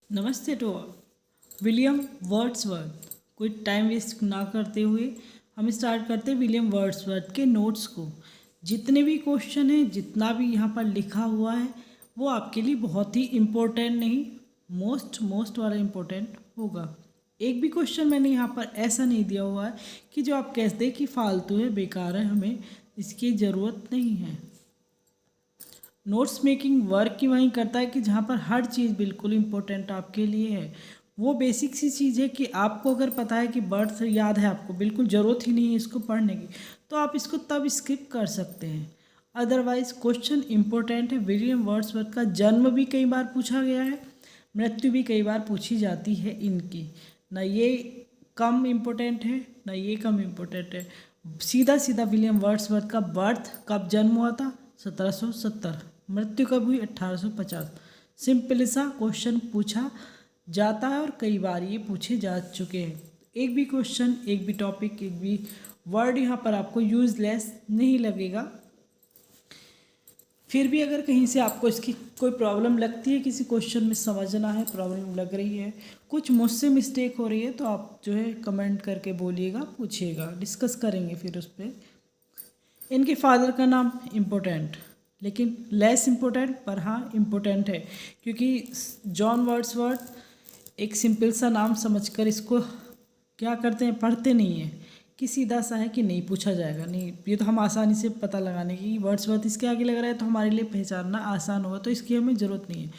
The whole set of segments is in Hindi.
नमस्ते टू ऑल। William Wordsworth. कोई टाइम वेस्ट ना करते हुए हम स्टार्ट करते हैं विलियम वर्ड्सवर्थ के नोट्स को। जितने भी क्वेश्चन हैं, जितना भी यहाँ पर लिखा हुआ है, वो आपके लिए बहुत ही इम्पोर्टेंट नहीं, मोस्ट वाला इम्पोर्टेंट होगा। एक भी क्वेश्चन मैंने यहाँ पर ऐसा नहीं दिया हुआ है कि जो आप कहते हैं कि फालतू है, बेकार है, हमें इसकी ज़रूरत नहीं है। नोट्स मेकिंग वर्क ही वहीं करता है कि जहाँ पर हर चीज़ बिल्कुल इम्पोर्टेंट आपके लिए है। वो बेसिक सी चीज़ है कि आपको अगर पता है कि बर्थ याद है, आपको बिल्कुल ज़रूरत ही नहीं है इसको पढ़ने की, तो आप इसको तब स्किप कर सकते हैं। अदरवाइज क्वेश्चन इम्पोर्टेंट है। विलियम वर्ड्सवर्थ का जन्म भी कई बार पूछा गया है, मृत्यु भी कई बार पूछी जाती है इनकी। ना ये कम इम्पोर्टेंट है, ना ये कम इम्पोर्टेंट है। सीधा सीधा विलियम वर्ड्सवर्थ का बर्थ कब जन्म हुआ था? 1770। मृत्यु कब हुई? 1850। सिंपल सा क्वेश्चन पूछा जाता है और कई बार ये पूछे जा चुके हैं। एक भी क्वेश्चन, एक भी टॉपिक, एक भी वर्ड यहाँ पर आपको यूजलेस नहीं लगेगा। फिर भी अगर कहीं से आपको इसकी कोई प्रॉब्लम लगती है, किसी क्वेश्चन में समझना है, प्रॉब्लम लग रही है, कुछ मुझसे मिस्टेक हो रही है, तो आप जो है कमेंट करके बोलिएगा, पूछिएगा, डिस्कस करेंगे फिर उस पर। इनके फादर का नाम इम्पोर्टेंट, लेकिन लेस इम्पोर्टेंट, पर हाँ इम्पोर्टेंट है, क्योंकि जॉन वर्ड्सवर्थ एक सिंपल सा नाम समझकर इसको क्या करते हैं, पढ़ते नहीं हैं कि सीधा सा है कि नहीं पूछा जाएगा, नहीं, ये तो हम आसानी से पता लगाने की, वर्ड्सवर्थ इसके आगे लग रहा है तो हमारे लिए पहचानना आसान होगा, तो इसकी हमें ज़रूरत नहीं है।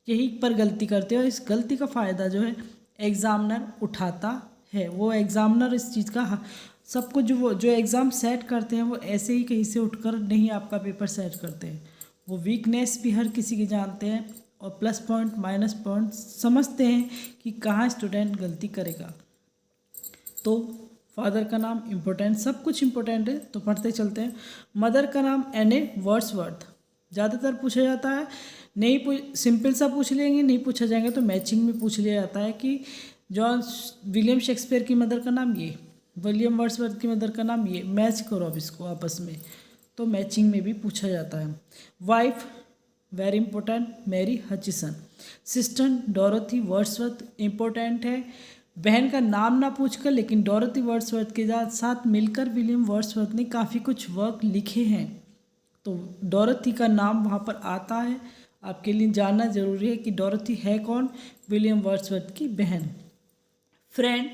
यही पर गलती करते हैं और इस गलती का फ़ायदा जो है एग्ज़ामिनर उठाता है। वो एग्ज़ामिनर इस चीज़ का सबको जो एग्ज़ाम सेट करते हैं, वो ऐसे ही कहीं से उठकर नहीं आपका पेपर सेट करते हैं। वो वीकनेस भी हर किसी की जानते हैं और प्लस पॉइंट माइनस पॉइंट समझते हैं कि कहाँ स्टूडेंट गलती करेगा। तो फादर का नाम इम्पोर्टेंट, सब कुछ इम्पोर्टेंट है, तो पढ़ते चलते हैं। मदर का नाम एने वर्ड्सवर्थ। ज़्यादातर पूछा जाता है, नहीं सिंपल सा पूछ लेंगे, नहीं पूछा जाएंगे तो मैचिंग में पूछ लिया जाता है कि जॉन विलियम शेक्सपियर की मदर का नाम ये, विलियम वर्ड्सवर्थ की मदर का नाम ये, मैच करो अब इसको आपस में, तो मैचिंग में भी पूछा जाता है। Wife very important, Mary Hutchinson. Sister Dorothy Wordsworth important है। बहन का नाम ना पूछकर, लेकिन डोरोथी वर्ड्सवर्थ के साथ मिलकर विलियम वर्ड्सवर्थ ने काफ़ी कुछ वर्क लिखे हैं, तो डोरोथी का नाम वहाँ पर आता है। आपके लिए जानना जरूरी है कि डोरोथी है कौन? विलियम वर्ड्सवर्थ की बहन। Friend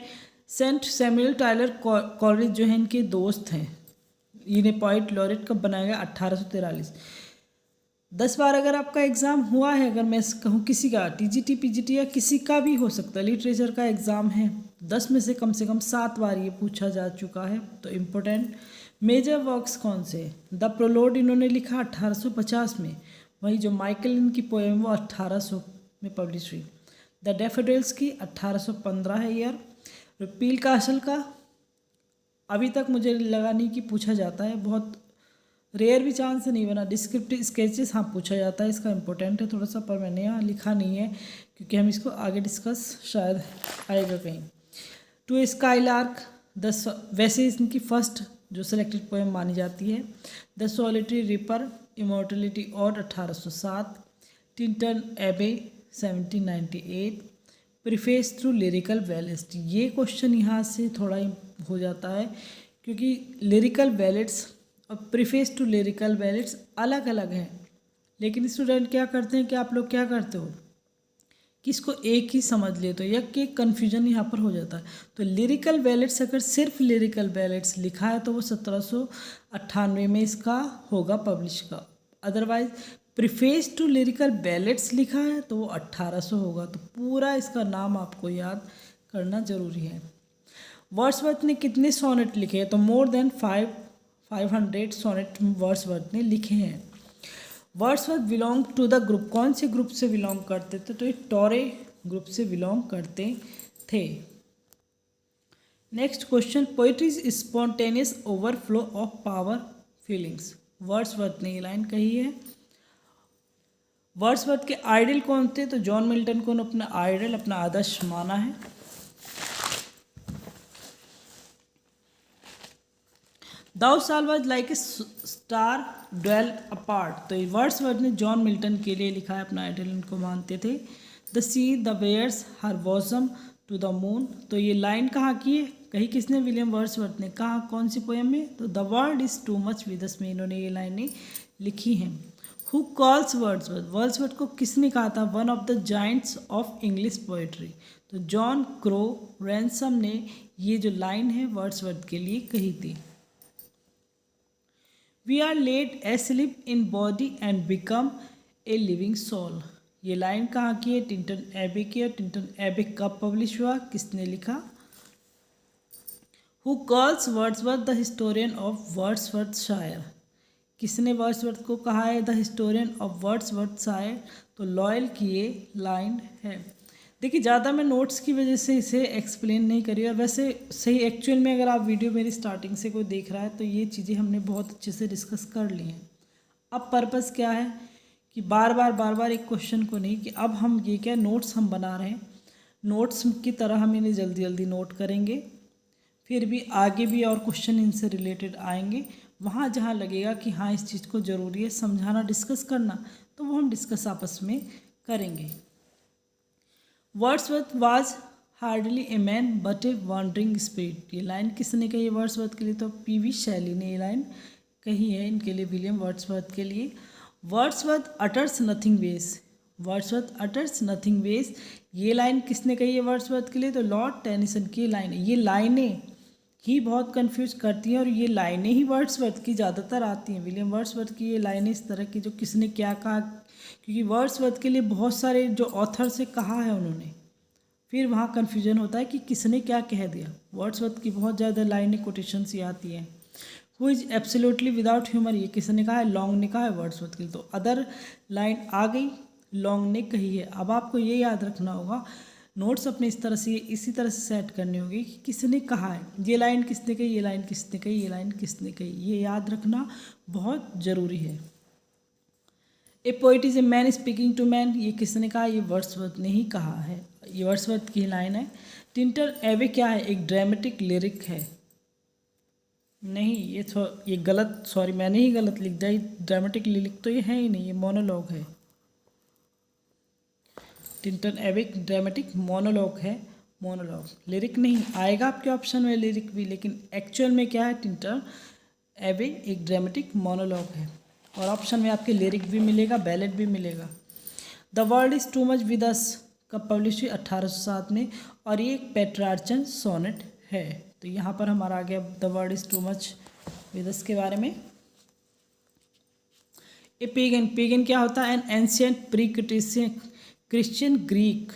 saint Samuel Taylor Coleridge जो है इनके दोस्त हैं। इन्हें पोइट लॉरेट कब बनाया गया? 1843। 10 बार अगर आपका एग्ज़ाम हुआ है, अगर मैं कहूँ किसी का टीजीटी पीजीटी या किसी का भी हो सकता है, लिटरेचर का एग्ज़ाम है, 10 में से कम 7 बार ये पूछा जा चुका है, तो इम्पोर्टेंट। मेजर वर्क्स कौन से? द प्रोलोड इन्होंने लिखा 1850 में, वही जो माइकल इनकी पोएम वो 1800 में पब्लिश हुई। द डैफोडिल्स की 1815 है ईयर। पील कासल का अभी तक मुझे लगा नहीं कि पूछा जाता है, बहुत रेयर भी चांस नहीं बना। डिस्क्रिप्टिव स्केचेस हाँ पूछा जाता है, इसका इम्पोर्टेंट है थोड़ा सा, पर मैंने यहाँ लिखा नहीं है क्योंकि हम इसको आगे डिस्कस शायद आएगा कहीं। टू स्काईलार्क वैसे इनकी फर्स्ट जो सेलेक्टेड पोएम मानी जाती है। द सॉलिटरी रिपर इमोर्टलिटी और 1807। टिंटन एबे 1798। Preface through lyrical ballads. ये क्वेश्चन यहाँ से थोड़ा हो जाता है क्योंकि लिरिकल बैलेट्स और प्रीफेस टू लिरिकल बैलेट्स अलग अलग हैं, लेकिन स्टूडेंट क्या करते हैं कि आप लोग क्या करते हो कि इसको एक ही समझ लेते हो, या कि कन्फ्यूजन यहाँ पर हो जाता है। तो लिरिकल बैलेट्स, अगर सिर्फ लिरिकल बैलेट्स लिखा है तो वो 1798 में इसका होगा पब्लिश का। Otherwise preface to lyrical ballads लिखा है तो वो 1800 होगा। तो पूरा इसका नाम आपको याद करना जरूरी है। वर्ड्सवर्थ ने कितने सोनेट लिखे हैं? तो मोर देन 500 सोनेट वर्ड्सवर्थ ने लिखे हैं। Wordsworth belong to the group, कौन से ग्रुप से बिलोंग करते थे? तो ये टॉरे ग्रुप से बिलोंग करते थे। Next question, poetry is spontaneous overflow of power feelings. Wordsworth ने ये लाइन कही है। वर्ड्सवर्थ के आइडल कौन थे? तो जॉन मिल्टन को अपना आइडल, अपना आदर्श माना है। Thou soul was like a star dwelt apart. तो वर्ड्सवर्थ ने जॉन मिल्टन के लिए लिखा है, अपना आइडल इनको मानते थे। The sea the bares her bosom to the moon. तो ये लाइन कहाँ की है, कहीं किसने, विलियम वर्ड्सवर्थ ने। कहा कौन सी पोएम में, तो the world is too much with us में इन्होंने ये लाइनें लिखी हैं। हु कॉल्स वर्ड्सवर्थ, वर्ड्सवर्थ को किसने कहा था, one of the Giants of English poetry. तो जॉन क्रो रैनसम ने ये जो लाइन है वर्ड्सवर्थ के लिए कही थी। We are laid asleep in body and become a living soul. ये लाइन कहाँ की है, टिंटन एबे की। और टिंटन एबे कब पब्लिश हुआ, किसने लिखा। Who calls Wordsworth the historian of Wordsworthshire, किसने वर्ड्सवर्थ को कहा है द हिस्टोरियन ऑफ वर्ड्सवर्थशायर। तो लॉयल की ये लाइन है। देखिए ज़्यादा मैं नोट्स की वजह से इसे एक्सप्लेन नहीं करी, और वैसे सही एक्चुअल में अगर आप वीडियो मेरी स्टार्टिंग से कोई देख रहा है तो ये चीज़ें हमने बहुत अच्छे से डिस्कस कर ली हैं। अब पर्पस क्या है कि बार बार एक क्वेश्चन को नहीं, कि अब हम ये क्या नोट्स हम बना रहे हैं, नोट्स की तरह हम इन्हें जल्दी जल्दी नोट करेंगे, फिर भी आगे भी और क्वेश्चन इनसे रिलेटेड आएंगे। वहाँ जहाँ लगेगा कि हाँ इस चीज़ को ज़रूरी है समझाना, डिस्कस करना, तो वो हम डिस्कस आपस में करेंगे। Wordsworth was hardly a man but a wandering spirit. ये लाइन किसने कही है वर्ड्सवर्थ के लिए, तो पीवी शैली ने ये लाइन कही है इनके लिए, विलियम वर्ड्सवर्थ के लिए। Wordsworth utters nothing waste, Wordsworth utters nothing waste, ये लाइन किसने कही है वर्ड्सवर्थ के लिए, तो लॉर्ड टेनिसन की लाइन है। ये लाइनें ही बहुत कंफ्यूज करती हैं, और ये लाइनें ही वर्ड्सवर्थ की ज़्यादातर आती हैं। विलियम वर्ड्सवर्थ की ये लाइनें इस तरह की जो किसने क्या कहा, क्योंकि वर्ड्सवर्थ के लिए बहुत सारे जो ऑथर से कहा है उन्होंने, फिर वहाँ कन्फ्यूजन होता है कि किसने क्या कह दिया। वर्ड्सवर्थ की बहुत ज़्यादा लाइनें कोटेशंस ही आती हैं। Who is absolutely without humour, ये किसने कहा है, लॉन्ग ने कहा है वर्ड्सवर्थ के लिए। तो अदर लाइन आ गई, लॉन्ग ने कही है। अब आपको ये याद रखना होगा, नोट्स अपने इस तरह से इसी तरह से सेट करनी होगी कि किसने कहा है, ये लाइन किसने कही, ये लाइन किसने कही, ये लाइन किसने कही, ये याद रखना बहुत ज़रूरी है। A poet is a man speaking to man, ये किसने कहा, ये वर्ड्सवर्थ ने ही कहा है, ये वर्ड्सवर्थ की लाइन है। टिंटर एबे क्या है, एक ड्रामेटिक लिरिक है। नहीं ये गलत, सॉरी मैंने ही गलत लिख दिया, ड्रामेटिक लिरिक तो ये है ही नहीं, ये मोनोलॉग है। टिंटन एबे एक ड्रामेटिक मोनोलॉग है, मोनोलॉग, लिरिक नहीं। आएगा आपके ऑप्शन में लिरिक भी, लेकिन एक्चुअल में क्या है, टिंटन एबे एक ड्रामेटिक मोनोलॉग है। और ऑप्शन में आपके लिरिक भी मिलेगा, बैलेट भी मिलेगा। The world is too much with us कब पब्लिश हुई, 1807 में, और ये एक पेट्रार्चन सोनेट है। तो यहाँ पर हमारा आ गया the world is too much with us के बारे में। ए पेगन, पेगन क्या होता है, an ancient pre Christian Greek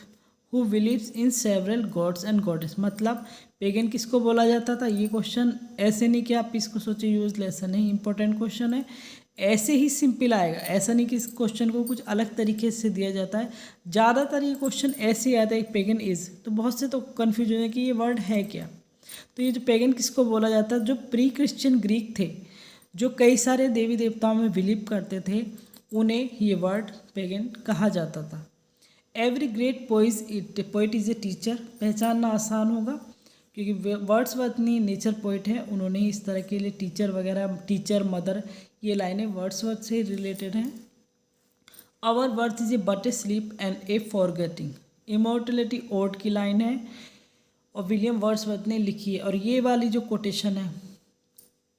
who believes in several gods and goddess. मतलब पेगन किसको बोला जाता था, ये क्वेश्चन ऐसे नहीं कि आप इसको सोचे यूजलेस है, नहीं, इंपॉर्टेंट क्वेश्चन है, ऐसे ही सिंपल आएगा। ऐसा नहीं कि इस क्वेश्चन को कुछ अलग तरीके से दिया जाता है, ज़्यादातर ये क्वेश्चन ऐसे ही आता है, पेगन इज़, तो बहुत से तो कन्फ्यूजन है कि ये वर्ड है क्या। तो ये जो पेगन किसको बोला जाता है, जो प्री क्रिश्चियन ग्रीक थे, जो कई सारे देवी देवताओं में बिलीव करते थे, उन्हें ये वर्ड पेगन कहा जाता था। Every great poet is a teacher, पहचानना आसान होगा क्योंकि वर्ड्सवर्थ नहीं नेचर पोइट है, उन्होंने इस तरह के लिए टीचर वगैरह, टीचर, मदर, ये लाइनें वर्ड्सवर्थ से रिलेटेड हैं। Our birth is a but a sleep and a forgetting, immortality ode की लाइन है और विलियम वर्ड्सवर्थ ने लिखी है। और ये वाली जो कोटेशन है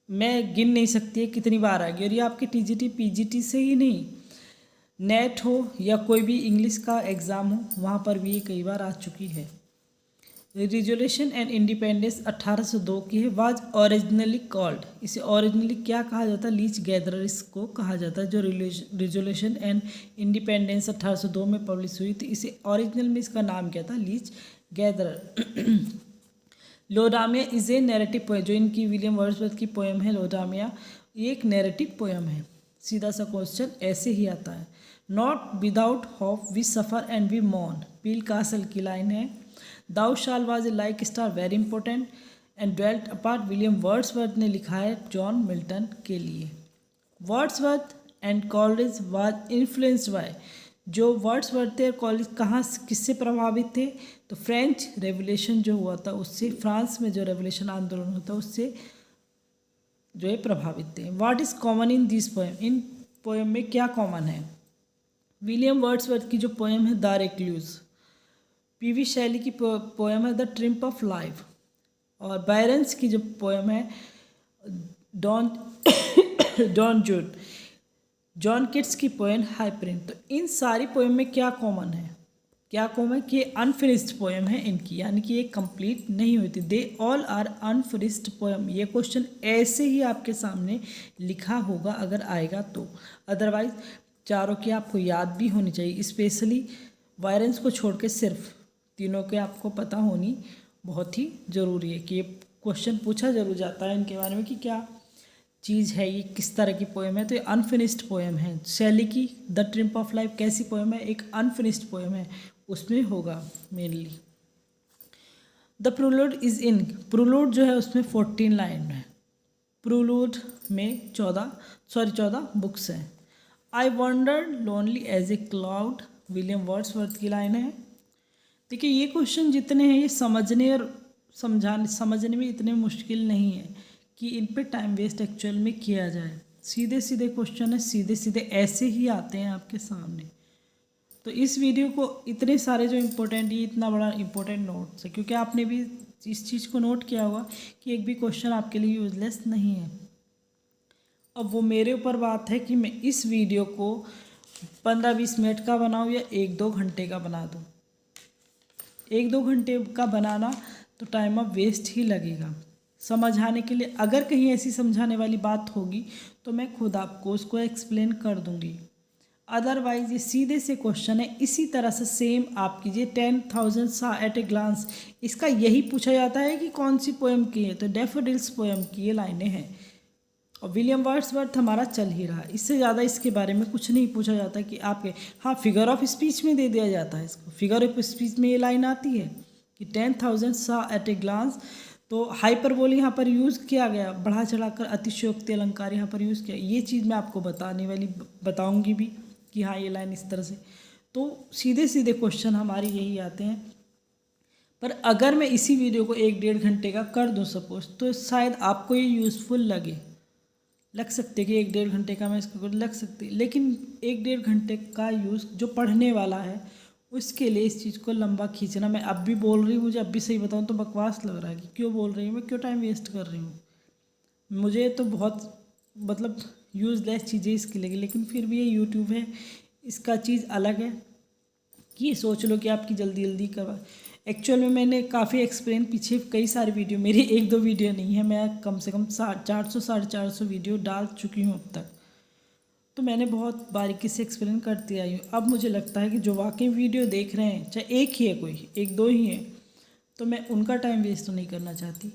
मैं गिन नहीं सकती है कितनी बार आ गई, और ये आपके टीजीटी पीजीटी से ही नहीं, नेट हो या कोई भी इंग्लिश का एग्ज़ाम हो, वहाँ पर भी ये कई बार आ चुकी है। रिजोल्यूशन एंड इंडिपेंडेंस 1802 की है। वाज ओरिजिनली कॉल्ड, इसे ओरिजिनली क्या कहा जाता है, लीच गैदरर्स को कहा जाता है। जो रिजोल्यूशन एंड इंडिपेंडेंस 1802 में पब्लिश हुई थी, इसे ओरिजिनल में इसका नाम क्या था, leech gatherer. Laodamia is a narrative poem, जो इनकी विलियम वर्ड्सवर्थ की पोएम है लोडामिया, ये एक नैरेटिव पोएम है। सीधा सा क्वेश्चन ऐसे ही आता है। Not without hope we suffer and we mourn, Peele Castle की लाइन है। Thou soul was a like star very important and dwelt apart, William Wordsworth ने लिखा है जॉन मिल्टन के लिए। Wordsworth and Coleridge was influenced by, जो वर्ड्सवर्थ थे कॉलेज कहाँ किससे प्रभावित थे, तो फ्रेंच रेवोल्यूशन जो हुआ था उससे, फ्रांस में जो रेवोल्यूशन आंदोलन होता उससे जो है प्रभावित थे। What is common in this poem, in poem में क्या कॉमन है। विलियम वर्ड्सवर्थ की जो पोएम है द रिक्लूज, पीवी शैली की पोएम है द ट्रिम्प ऑफ लाइफ, और बायरन्स की जो पोएम है डॉन डॉन जूड, जॉन किट्स की पोएम हाइपरिन। तो इन सारी पोएम में क्या कॉमन है, क्या कॉमन कि अनफिनिश्ड पोएम है इनकी, यानी कि ये कंप्लीट नहीं हुई थी। They all are unfinished poem. ये क्वेश्चन ऐसे ही आपके सामने लिखा होगा अगर आएगा तो, अदरवाइज चारों की आपको याद भी होनी चाहिए, स्पेशली वायरेंस को छोड़ के सिर्फ तीनों के आपको पता होनी बहुत ही ज़रूरी है कि ये क्वेश्चन पूछा जरूर जाता है इनके बारे में कि क्या चीज़ है, ये किस तरह की पोएम है। तो ये अनफिनिश्ड पोएम है। शैली की द ट्रिम्प ऑफ लाइफ कैसी पोएम है, एक अनफिनिश्ड पोएम है, उसमें होगा मेनली। द प्रूलूड इज़ इन, प्रूलूड जो है उसमें 14 लाइन है, प्रूलूड में 14 बुक्स हैं। I wandered lonely as a cloud, William Wordsworth की लाइन है। देखिए ये क्वेश्चन जितने हैं ये समझने और समझने में इतने मुश्किल नहीं है कि इन पे टाइम वेस्ट एक्चुअल में किया जाए। सीधे सीधे क्वेश्चन है, सीधे सीधे ऐसे ही आते हैं आपके सामने। तो इस वीडियो को इतने सारे जो इम्पोर्टेंट, ये इतना बड़ा इम्पोर्टेंट नोट्स है क्योंकि आपने भी इस चीज़ को नोट किया होगा कि एक भी क्वेश्चन आपके लिए यूजलेस नहीं है। अब वो मेरे ऊपर बात है कि मैं इस वीडियो को 15-20 मिनट का बनाऊँ या 1-2 घंटे का बना दूँ। 1-2 घंटे का बनाना तो टाइम अब वेस्ट ही लगेगा समझाने के लिए। अगर कहीं ऐसी समझाने वाली बात होगी तो मैं खुद आपको उसको एक्सप्लेन कर दूंगी, अदरवाइज ये सीधे से क्वेश्चन है। इसी तरह से सेम आप कीजिए 10,000 सा एट ए ग्लांस, इसका यही पूछा जाता है कि कौन सी पोएम की है, तो डैफोडिल्स पोएम की ये लाइनें हैं। और विलियम वर्ड्सवर्थ हमारा चल ही रहा, इससे ज़्यादा इसके बारे में कुछ नहीं पूछा जाता कि आपके, हाँ फिगर ऑफ स्पीच में दे दिया जाता है इसको। फिगर ऑफ स्पीच में ये लाइन आती है कि 10,000 सा एट ए ग्लांस, तो हाइपरबोली यहाँ पर यूज़ किया गया, बढ़ा चढ़ाकर अतिशयोक्ति अलंकार यहाँ पर यूज़ किया। ये चीज़ मैं आपको बताऊंगी भी कि हाँ ये लाइन इस तरह से। तो सीधे सीधे क्वेश्चन हमारे यही आते हैं। पर अगर मैं इसी वीडियो को 1-1.5 घंटे का कर दूँ सपोज, तो शायद आपको ये यूज़फुल लग सकते कि 1-1.5 घंटे का मैं इसको लग सकती, लेकिन 1-1.5 घंटे का यूज़ जो पढ़ने वाला है उसके लिए इस चीज़ को लंबा खींचना, मैं अब भी बोल रही हूँ, मुझे अब भी सही बताऊँ तो बकवास लग रहा है कि क्यों बोल रही हूँ मैं, क्यों टाइम वेस्ट कर रही हूँ। मुझे तो बहुत मतलब यूज़लेस चीज़ें इसकी लगी, लेकिन फिर भी ये यूट्यूब है, इसका चीज़ अलग है कि ये सोच लो कि आपकी जल्दी जल्दी करवा। एक्चुअल में मैंने काफ़ी एक्सप्लेन, पीछे कई सारे वीडियो, मेरी 1-2 वीडियो नहीं है, मैं कम से कम 400-450 वीडियो डाल चुकी हूँ अब तक। तो मैंने बहुत बारीकी से एक्सप्लेन करती आई हूँ। अब मुझे लगता है कि जो वाकई वीडियो देख रहे हैं, चाहे एक ही है, कोई 1-2 ही है, तो मैं उनका टाइम वेस्ट तो नहीं करना चाहती।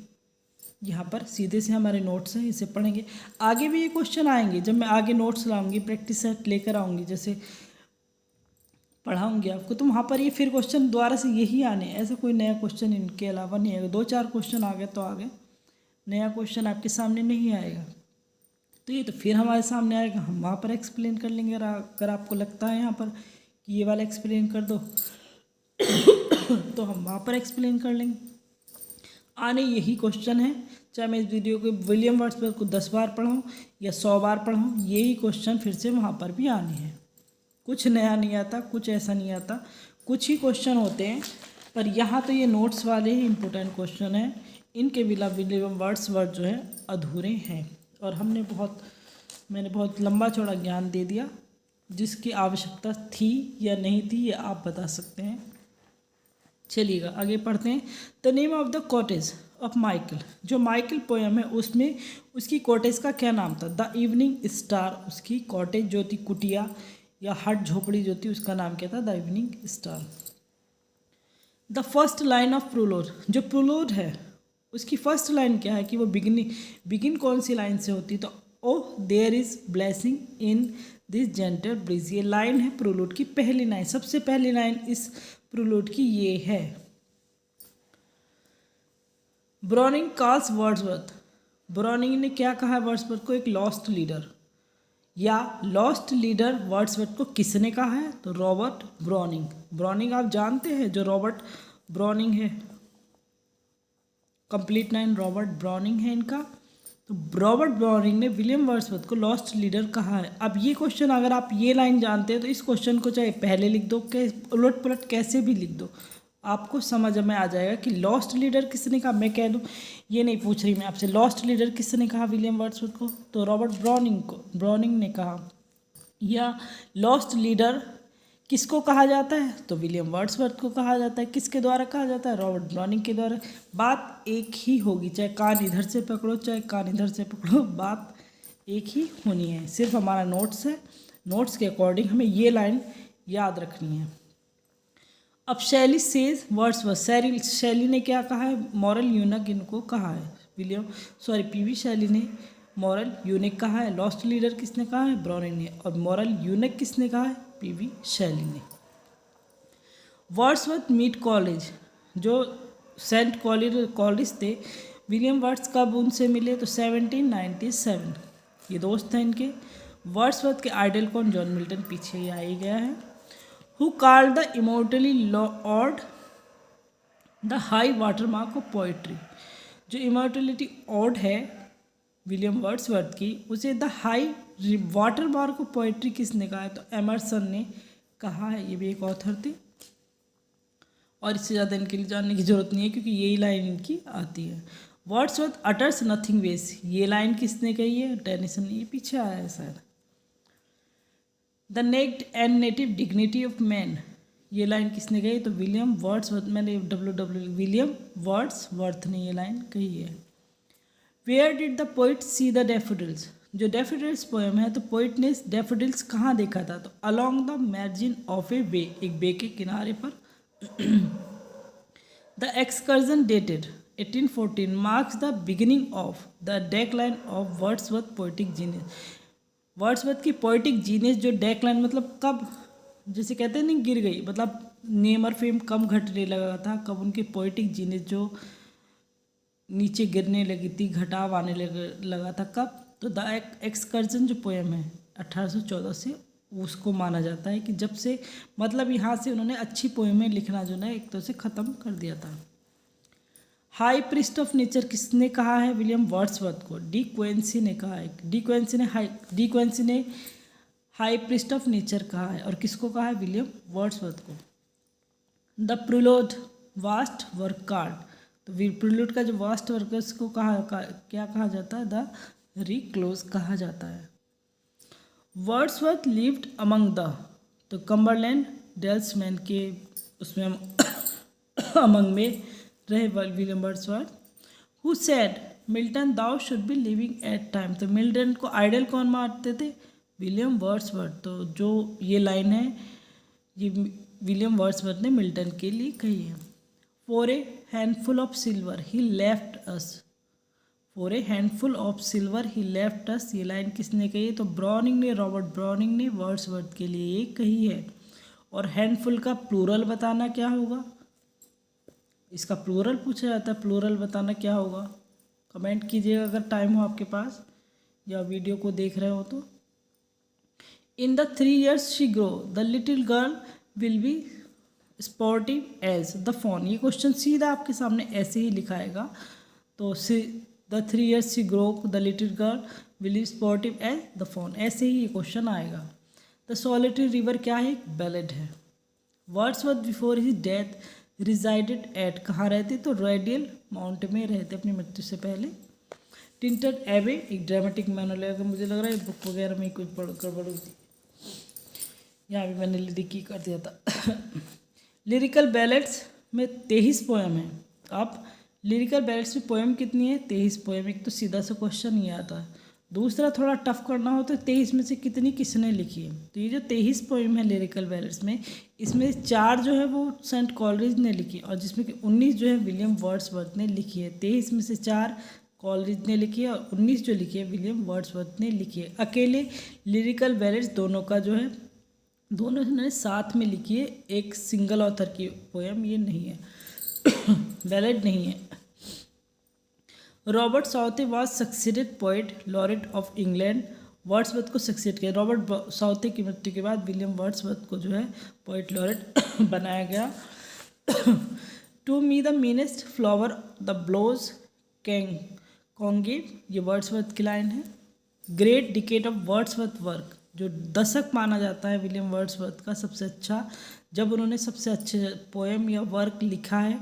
यहाँ पर सीधे से हमारे नोट्स हैं, इसे पढ़ेंगे। आगे भी ये क्वेश्चन आएंगे, जब मैं आगे नोट्स लाऊंगी, प्रैक्टिस सेट लेकर आऊँगी, जैसे पढ़ाऊँगी आपको, तो वहाँ पर ये फिर क्वेश्चन दोबारा से यही आने, ऐसा कोई नया क्वेश्चन इनके अलावा नहीं आएगा। 2-4 क्वेश्चन आ गए तो आ गए, नया क्वेश्चन आपके सामने नहीं आएगा। तो ये तो फिर हमारे सामने आएगा, हम वहाँ पर एक्सप्लेन कर लेंगे। अगर आपको लगता है यहाँ पर कि ये वाला एक्सप्लेन कर दो तो हम वहाँ पर एक्सप्लेन कर लेंगे। आने यही क्वेश्चन है, चाहे मैं इस वीडियो को विलियम वर्ड्सवर्थ को 10 बार पढ़ाऊँ या 100 बार पढ़ाऊँ, यही क्वेश्चन फिर से वहाँ पर भी आने हैं। कुछ नया नहीं आता, कुछ ऐसा नहीं आता, कुछ ही क्वेश्चन होते हैं। पर यहाँ तो ये नोट्स वाले ही इम्पोर्टेंट क्वेश्चन हैं, इनके बिना विलियम वर्ड्सवर्थ जो है अधूरे हैं। और मैंने बहुत लंबा चौड़ा ज्ञान दे दिया, जिसकी आवश्यकता थी या नहीं थी ये आप बता सकते हैं। चलिएगा आगे पढ़ते हैं। The name of the cottage of Michael, जो माइकल पोएम है उसमें उसकी कॉटेज का क्या नाम था? द इवनिंग स्टार, उसकी कॉटेज जो थी, कुटिया या हट झोपड़ी जो थी, उसका नाम क्या था? The evening star. The first line of prelude, जो प्रोलोड है उसकी फर्स्ट लाइन क्या है कि वो बिगिन कौन सी लाइन से होती है? तो oh there is blessing in this gentle breeze, ये लाइन है प्रोलोड की पहली लाइन, सबसे पहली लाइन इस प्रोलोड की ये है। ब्राउनिंग कॉल्स वर्ड्सवर्थ, ब्राउनिंग ने क्या कहा वर्ड्सवर्थ को? एक लॉस्ट लीडर, या लॉस्ट लीडर वर्ड्सवर्थ को किसने कहा है? तो रॉबर्ट ब्राउनिंग। ब्राउनिंग आप जानते हैं, जो रॉबर्ट ब्राउनिंग है, कंप्लीट नाम रॉबर्ट ब्राउनिंग है इनका। तो रॉबर्ट ब्राउनिंग ने विलियम वर्ड्सवर्थ को लॉस्ट लीडर कहा है। अब ये क्वेश्चन अगर आप ये लाइन जानते हैं तो इस क्वेश्चन को चाहे पहले लिख दो, उलट पुलट कैसे भी लिख दो, आपको समझ में आ जाएगा कि लॉस्ट लीडर किसने कहा। मैं कह दूं, ये नहीं पूछ रही मैं आपसे, लॉस्ट लीडर किसने कहा विलियम वर्ड्सवर्थ को, तो रॉबर्ट ब्राउनिंग ने कहा। या लॉस्ट लीडर किसको कहा जाता है, तो विलियम वर्ड्सवर्थ को कहा जाता है। किसके द्वारा कहा जाता है, रॉबर्ट ब्राउनिंग के द्वारा। बात एक ही होगी, चाहे कान इधर से पकड़ो चाहे कान इधर से पकड़ो, बात एक ही होनी है। सिर्फ हमारा नोट्स है, नोट्स के अकॉर्डिंग हमें ये लाइन याद रखनी है। अब शैली सेज वर्ड्सवर्थ, शैली ने क्या कहा है, मॉरल यूनिक इनको कहा है पीवी शैली ने मॉरल यूनिक कहा है। लॉस्ट लीडर किसने कहा है, ब्राउनिंग ने। और मॉरल यूनिक किसने कहा है, पीवी शैली ने। वर्ड्सवर्थ मीट कॉलेज, जो सेंट कॉलेज थे, विलियम वर्ड्स कब उनसे मिले, तो 1797। ये दोस्त हैं इनके। वर्ड्सवर्थ के आइडल कौन, जॉन मिल्टन, पीछे ही आ ही गया है। Who called the immortality ode the high water mark of poetry, जो इमोर्टलिटी ऑड है विलियम वर्ड्सवर्थ की, उसे the high water mark of poetry किसने कहा है, तो एमरसन ने कहा है। ये भी एक ऑथर थे और इससे ज़्यादा इनके लिए जानने की जरूरत नहीं है क्योंकि यही लाइन इनकी आती है। वर्ड्सवर्थ अटर्स नथिंग वेस्ट, ये लाइन किसने कही है, टेनिसन ने। ये पीछे आया है शायद। The naked and native dignity of man, ये लाइन किसने कही, तो विलियम वर्ड्सवर्थ। मैंने विलियम वर्ड्सवर्थ ने ये लाइन कही है। Where did the poet see the daffodils, जो डैफोडिल्स पोएम है, तो पोइट ने डैफोडिल्स कहाँ देखा था, तो along the margin of a bay, एक बे के किनारे पर। The excursion dated 1814 marks the beginning of the decline of Wordsworth poetic genius. Wordsworth की पोइटिक जीनियस जो डेक्लाइन मतलब कब, जैसे कहते हैं नहीं गिर गई, मतलब नेम और फेम कम घटने लगा था, कब उनकी पोइटिक जीनियस जो नीचे गिरने लगी थी, घटाव आने लगा था, कब, तो द एक्सकर्जन जो पोएम है 1814 से, उसको माना जाता है कि जब से, मतलब यहाँ से उन्होंने अच्छी पोएमें लिखना जो है एक तो से ख़त्म कर दिया था। हाई प्रिस्ट ऑफ नेचर किसने कहा है, विलियम वर्ड्सवर्थ को। डी क्वेंसी ने कहा है। डी क्वेंसी ने हाई प्रिस्ट ऑफ नेचर कहा है। और किसको कहा है, विलियम वर्ड्सवर्थ को। द प्रिलोड वास्ट वर्क कार्ड, तो प्रिलूड का जो वास्ट वर्क है उसको क्या कहा जाता है, द रिक्लोज कहा जाता है। वर्ड्सवर्थ लिव्ड अमंग द, तो कम्बरलैंड डेल्समैन के उसमें अमंग में रहे William Wordsworth. Who said Milton thou should be living at time, तो मिल्टन को आइडल कौन मानते थे, विलियम वर्ड्सवर्थ। तो जो ये लाइन है ये विलियम वर्ड्सवर्थ ने मिल्टन के लिए कही है। For a handful of silver he left us, for a handful of silver he left अस, ये लाइन किसने कही है, तो ब्राउनिंग ने, रॉबर्ट ब्राउनिंग ने वर्ड्सवर्थ के लिए ये कही है। और हैंडफुल का प्लूरल बताना क्या होगा, इसका प्लूरल पूछा जाता है, प्लूरल बताना क्या होगा, कमेंट कीजिएगा अगर टाइम हो आपके पास या वीडियो को देख रहे हो तो। In the 3 years she grow the little girl will be sportive as the fawn, ये क्वेश्चन सीधा आपके सामने ऐसे ही लिखाएगा। तो the 3 years she grow the little girl will be sportive as the fawn, ऐसे ही ये क्वेश्चन आएगा। द सॉलिटरी रिवर क्या है, एक बैलेड है। Wordsworth before his death resided at, कहाँ रहते, तो रेडियल माउंट में रहते अपनी मृत्यु से पहले। टिंटेड एबे एक ड्रामेटिक मोनोलॉग, मुझे लग रहा है बुक वगैरह में कुछ गड़बड़ होती, यहाँ भी मैंने लिरिक कर दिया था। लिरिकल बैलेड्स में 23 पोएम है। अब लिरिकल बैलेड्स में पोएम कितनी है, 23 पोएम। एक तो सीधा सा क्वेश्चन ये आता है, दूसरा थोड़ा टफ करना हो तो 23 में से कितनी किसने लिखी है। तो ये जो 23 पोएम है लिरिकल बैलेड्स में, इसमें 4 जो है वो सेंट कॉलरिज ने लिखी और जिसमें कि 19 जो है विलियम वर्ड्सवर्थ ने लिखी है। 23 में से 4 कॉलरिज ने लिखी है और 19 जो लिखी है विलियम वर्ड्सवर्थ ने लिखी है। अकेले लिरिकल बैलेड्स दोनों का जो है, दोनों ने साथ में लिखी है, एक सिंगल ऑथर की पोएम ये नहीं है, बैलेड नहीं है। Robert Southey was succeeded poet laureate of England, Wordsworth को सक्सीड किया। रॉबर्ट साउथे की मृत्यु के बाद विलियम वर्ड्सवर्थ को जो है पोइट लॉरेट बनाया गया। To me the meanest flower the blows can give, ये वर्ड्सवर्थ की लाइन है। Great decade of Wordsworth work, जो दशक माना जाता है विलियम वर्ड्सवर्थ का सबसे अच्छा, जब उन्होंने सबसे अच्छे पोएम या वर्क लिखा है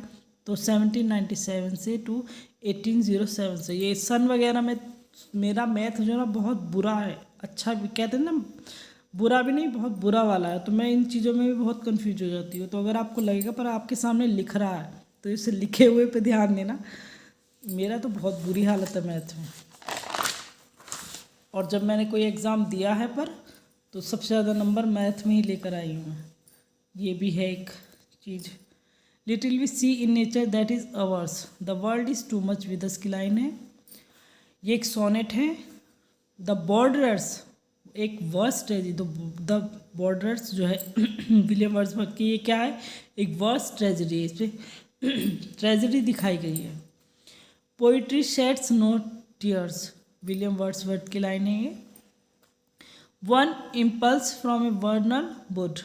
तो 1797 से टू 1807 से। ये सन वगैरह में मेरा मैथ जो है ना बहुत बुरा है, अच्छा भी कहते हैं ना, बुरा भी नहीं, बहुत बुरा वाला है, तो मैं इन चीज़ों में भी बहुत कंफ्यूज हो जाती हूँ। तो अगर आपको लगेगा पर आपके सामने लिख रहा है तो इसे लिखे हुए पे ध्यान देना। मेरा तो बहुत बुरी हालत है मैथ में, और जब मैंने कोई एग्ज़ाम दिया है पर तो सबसे ज़्यादा नंबर मैथ में ही लेकर आई हूँ मैं। ये भी है एक चीज़। Little we see in nature that is ours, the world is too much with us की लाइन है। ये एक सोनेट है। द बॉर्डरर्स एक वर्स ट्रेजिडी, द बॉर्डरर्स जो है विलियम वर्ड्सवर्थ की, ये क्या है, एक वर्स ट्रेजिडी, इस पर ट्रेजिडी दिखाई गई है। Poetry sheds no tears, William Wordsworth की लाइन है ये। One impulse from a vernal wood,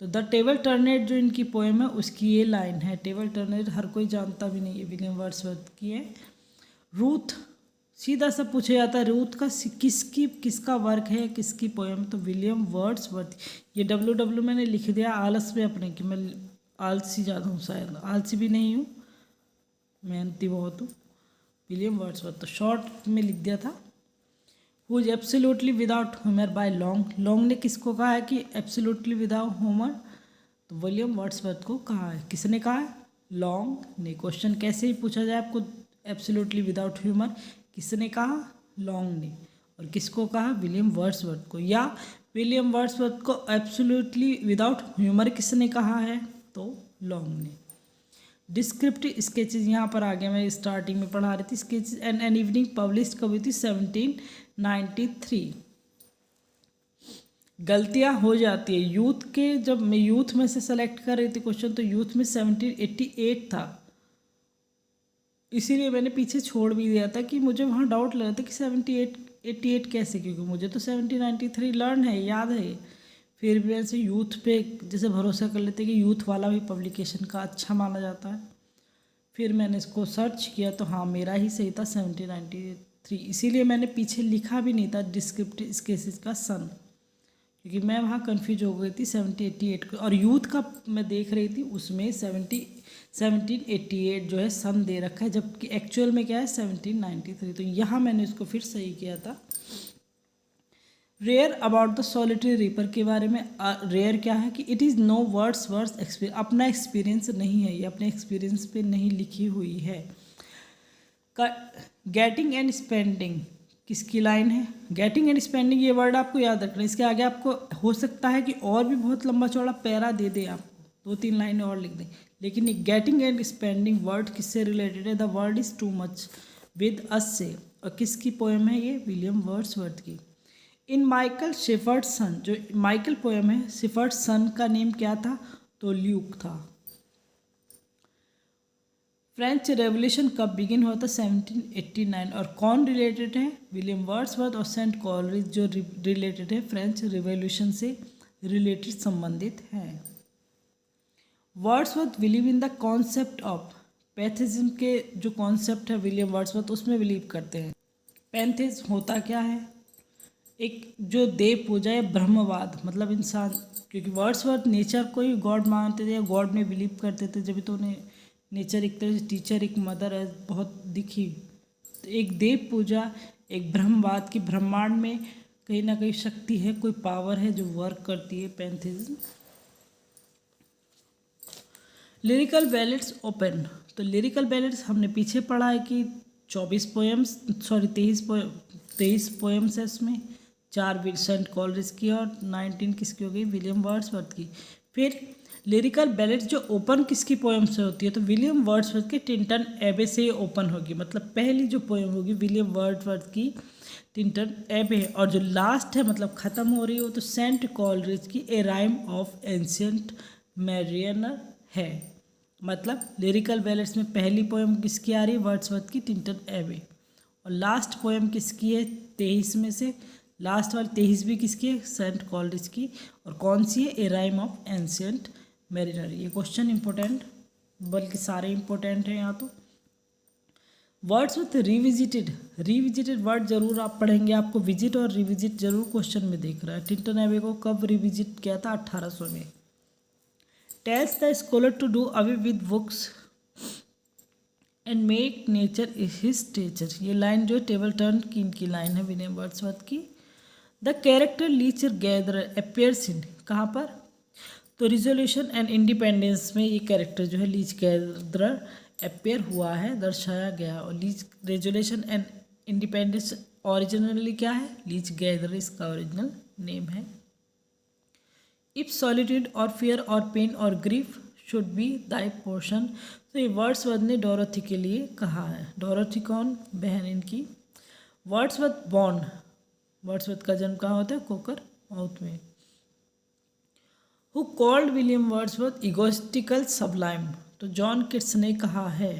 तो द टेबल टर्नेट जो इनकी पोएम है उसकी ये लाइन है। टेबल टर्नेट हर कोई जानता भी नहीं है, विलियम वर्ड्सवर्थ की है। रूथ, सीधा सा पूछा जाता है रूथ का किसका वर्क है, किसकी पोएम, तो विलियम वर्ड्सवर्थ। ये डब्ल्यू मैंने लिख दिया आलस में अपने कि मैं आलसी ज़्यादा हूँ, शायद आलसी भी नहीं हूँ, मेहनती बहुत हूँ। विलियम वर्ड्सवर्थ तो शॉर्ट में लिख दिया था। Who is absolutely without humour by Long, Long ने किसको कहा है कि एब्सोल्युटली विदाउट ह्यूमर, तो विलियम वर्ड्सवर्थ को कहा है। किसने कहा है, लॉन्ग ने। क्वेश्चन कैसे ही पूछा जाए आपको एब्सोल्युटली विदाउट ह्यूमर, किसने कहा, लॉन्ग ने। और किसको कहा, विलियम वर्ड्सवर्थ को। या विलियम वर्ड्सवर्थ को एब्सोल्युटली विदाउट ह्यूमर किसने कहा है, तो लॉन्ग ने। डिस्क्रिप्टिव स्केचेस यहाँ पर आ गया, मैं स्टार्टिंग में पढ़ा रही थी। Sketches and an evening published कब हुई थी, 1793। गलतियाँ हो जाती है यूथ के, जब मैं यूथ में से सेलेक्ट कर रही थी क्वेश्चन, तो यूथ में 1788 था, इसीलिए मैंने पीछे छोड़ भी दिया था कि मुझे वहाँ डाउट लगा था कि 88 कैसे, क्योंकि मुझे तो 1793 लर्न है, याद है। फिर भी ऐसे यूथ पे जैसे भरोसा कर लेते कि यूथ वाला भी पब्लिकेशन का अच्छा माना जाता है। फिर मैंने इसको सर्च किया तो हाँ मेरा ही सही था 1793, इसीलिए मैंने पीछे लिखा भी नहीं था डिस्क्रिप्टिव स्केचेस का सन, क्योंकि मैं वहाँ कंफ्यूज हो गई थी 1788 को। और यूथ का मैं देख रही थी उसमें 1788 जो है सन दे रखा है, जबकि एक्चुअल में क्या है 1793। तो यहाँ मैंने इसको फिर सही किया था। Rare about the solitary reaper के बारे में, रेयर क्या है कि it is no words experience, अपना एक्सपीरियंस नहीं है, ये अपने एक्सपीरियंस पे नहीं लिखी हुई है। गेटिंग एंड स्पेंडिंग किसकी लाइन है, गेटिंग एंड स्पेंडिंग, ये वर्ड आपको याद रखना है। इसके आगे आपको हो सकता है कि और भी बहुत लंबा चौड़ा पैरा दे दे, आपको 2-3 लाइनें और लिख दें, लेकिन ये गेटिंग एंड स्पेंडिंग वर्ड किससे रिलेटेड है, the world is too much with us से। और किसकी पोएम है ये, विलियम वर्ड्सवर्थ की। इन माइकल शेफर्ड सन, जो माइकल पोएम है, शेफर्ड सन का नेम क्या था, तो ल्यूक था। फ्रेंच रेवोल्यूशन कब बिगिन हुआ था, 1789। और कौन रिलेटेड है, विलियम वर्ड्सवर्थ और सेंट कॉलरिज जो रिलेटेड है, फ्रेंच रिवोल्यूशन से रिलेटेड संबंधित हैं। Wordsworth believe in the concept of pantheism के जो कॉन्सेप्ट है विलियम वर्ड्सवर्थ उसमें बिलीव करते हैं। पैंथिज्म होता क्या है, एक जो देव पूजा या ब्रह्मवाद, मतलब इंसान, क्योंकि वर्ड्सवर्थ नेचर को ही गॉड मानते थे या गॉड में बिलीव करते थे, जब तो उन्हें नेचर एक तरह से टीचर, एक मदर है बहुत दिखी। तो एक देव पूजा, एक ब्रह्मवाद की ब्रह्मांड में कहीं ना कहीं शक्ति है, कोई पावर है जो वर्क करती है, पैंथिज्म। लिरिकल बैलेट्स ओपन, तो लिरिकल बैलेट्स हमने पीछे पढ़ा है कि 23 पोएम्स है इसमें, 4 सेंट कॉलरिज की और 19 किसकी हो गई, विलियम वर्ड्सवर्थ की। फिर लिरिकल बैलेट्स जो ओपन किसकी पोएम से होती है, तो विलियम वर्ड्सवर्थ के टिंटन एबे से ओपन होगी, मतलब पहली जो पोएम होगी विलियम वर्ड्सवर्थ की टिंटन एबे, और जो लास्ट है मतलब ख़त्म हो रही हो तो सेंट कॉलरिज की ए राइम ऑफ एंशियंट मैरियनर है। मतलब लिरिकल बैलेट्स में पहली पोएम किसकी आ रही है, वर्ड्सवर्थ की टिंटन एबे, और लास्ट पोएम किसकी है 23 में से, लास्ट वाली 23 भी किसकी है, सेंट कॉलरिज की, और कौन सी है, ए राइम ऑफ एंशियंट मैरिनर। ये क्वेश्चन इंपॉर्टेंट, बल्कि सारे इंपॉर्टेंट हैं यहाँ तो। वर्ड्सवर्थ रिविजिटेड वर्ड जरूर आप पढ़ेंगे, आपको विजिट और रिविजिट जरूर क्वेश्चन में देख रहा है। टिंटन एबे को कब रिविजिट किया था? 1800 में। Tells the scholar to do away with books and make nature his teacher. ये लाइन जो टेबल टर्न की इनकी लाइन है विलियम वर्ड्सवर्थ की। The character leech gatherer appears in, कहाँ पर? तो रिजोल्यूशन एंड इंडिपेंडेंस में ये कैरेक्टर जो है लीच गैदरर अपेयर हुआ है, दर्शाया गया। और leech resolution and independence originally क्या है? लीच गैदरर इसका ओरिजिनल नेम है। इफ सॉलिट्यूड और फियर और पेन और grief should be thy portion, तो ये वर्ड्सवर्थ ने डोरोथी के लिए कहा है। डोरोथी कौन? बहन इनकी। वर्ड्सवर्थ बॉर्न, वर्ड्सवर्थ का जन्म कहाँ होता है? कोकर माउथ में। Who called William Wordsworth egoistical sublime, तो जॉन किट्स ने कहा है।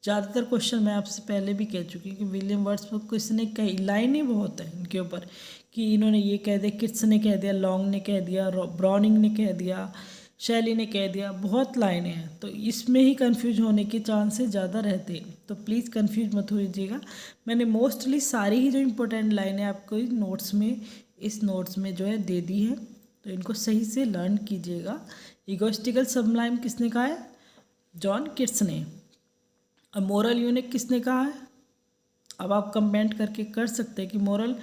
ज़्यादातर क्वेश्चन मैं आपसे पहले भी कह चुकी हूँ कि विलियम वर्ड्सवर्थ को इसने कई लाइनें बहुत है इनके ऊपर कि इन्होंने ये कह दिया, किट्स ने कह दिया, लॉन्ग ने कह दिया, ब्राउनिंग ने कह दिया, शैली ने कह दिया, बहुत लाइनें हैं। तो इसमें ही कंफ्यूज होने के चांसेस ज़्यादा रहते हैं, तो प्लीज़ कंफ्यूज मत होइएगा। मैंने मोस्टली सारी ही जो इम्पोर्टेंट लाइनें आपको नोट्स में, इस नोट्स में जो है दे दी है, तो इनको सही से लर्न कीजिएगा। इगोइस्टिकल सबलाइम किसने कहा है? जॉन किट्स ने। अब मोरल यूनिक किसने कहा है? अब आप कमेंट करके कर सकते हैं कि मोरल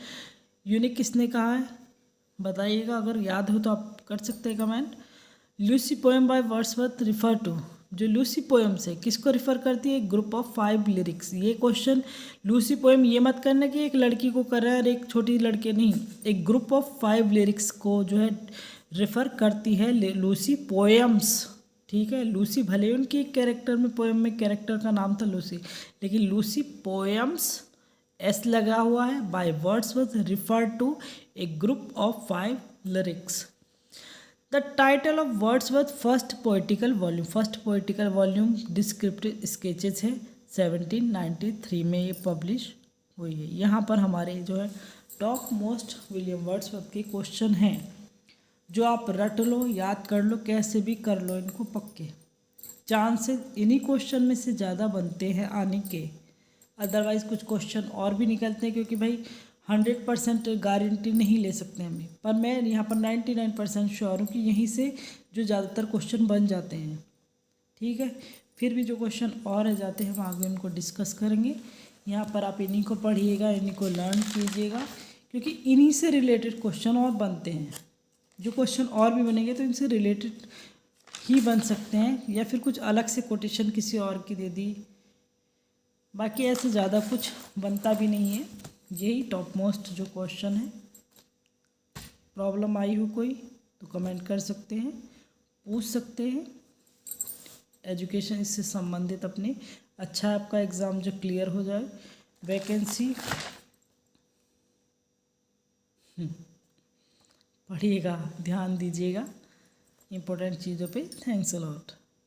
यूनिक किसने कहा है, बताइएगा। अगर याद हो तो आप कर सकते हैं comment. Lucy poem by Wordsworth refer to, जो लूसी पोएम से किसको रिफ़र करती है? Group of 5 lyrics. ये क्वेश्चन लूसी पोएम ये मत करना कि एक लड़की को कर रहा है और एक छोटी लड़के नहीं, एक ग्रुप ऑफ 5 लिरिक्स को जो है रिफ़र करती है लूसी पोएम्स। ठीक है, लूसी भले उनकी एक कैरेक्टर में, पोएम में कैरेक्टर का नाम था लूसी, लेकिन लूसी पोएम्स एस लगा हुआ है, by Wordsworth refer to a group of 5 lyrics. The title of Wordsworth first poetical volume descriptive sketches है, 1793 में ये पब्लिश हुई है। यहाँ पर हमारे जो है टॉप मोस्ट विलियम वर्ड्सवर्थ के क्वेश्चन हैं, जो आप रट लो, याद कर लो, कैसे भी कर लो इनको, पक्के चांसेस इन्हीं क्वेश्चन में से ज़्यादा बनते हैं आने के। अदरवाइज़ कुछ क्वेश्चन और भी निकलते हैं, क्योंकि भाई 100% गारंटी नहीं ले सकते हमें, पर मैं यहाँ पर 99% श्योर हूँ कि यहीं से जो ज़्यादातर क्वेश्चन बन जाते हैं। ठीक है, फिर भी जो क्वेश्चन और रह जाते हैं हम आगे उनको डिस्कस करेंगे। यहाँ पर आप इन्हीं को पढ़िएगा, इन्हीं को लर्न कीजिएगा, क्योंकि इन्हीं से रिलेटेड क्वेश्चन और बनते हैं। जो क्वेश्चन और भी बनेंगे तो इनसे रिलेटेड ही बन सकते हैं, या फिर कुछ अलग से कोटेशन किसी और की दे दी, बाकी ऐसे ज़्यादा कुछ बनता भी नहीं है। यही टॉप मोस्ट जो क्वेश्चन है। प्रॉब्लम आई हो कोई तो कमेंट कर सकते हैं, पूछ सकते हैं। एजुकेशन इससे संबंधित अपने अच्छा आपका एग्ज़ाम जो क्लियर हो जाए, वैकेंसी पढ़िएगा, ध्यान दीजिएगा इम्पोर्टेंट चीज़ों पे। Thanks a lot.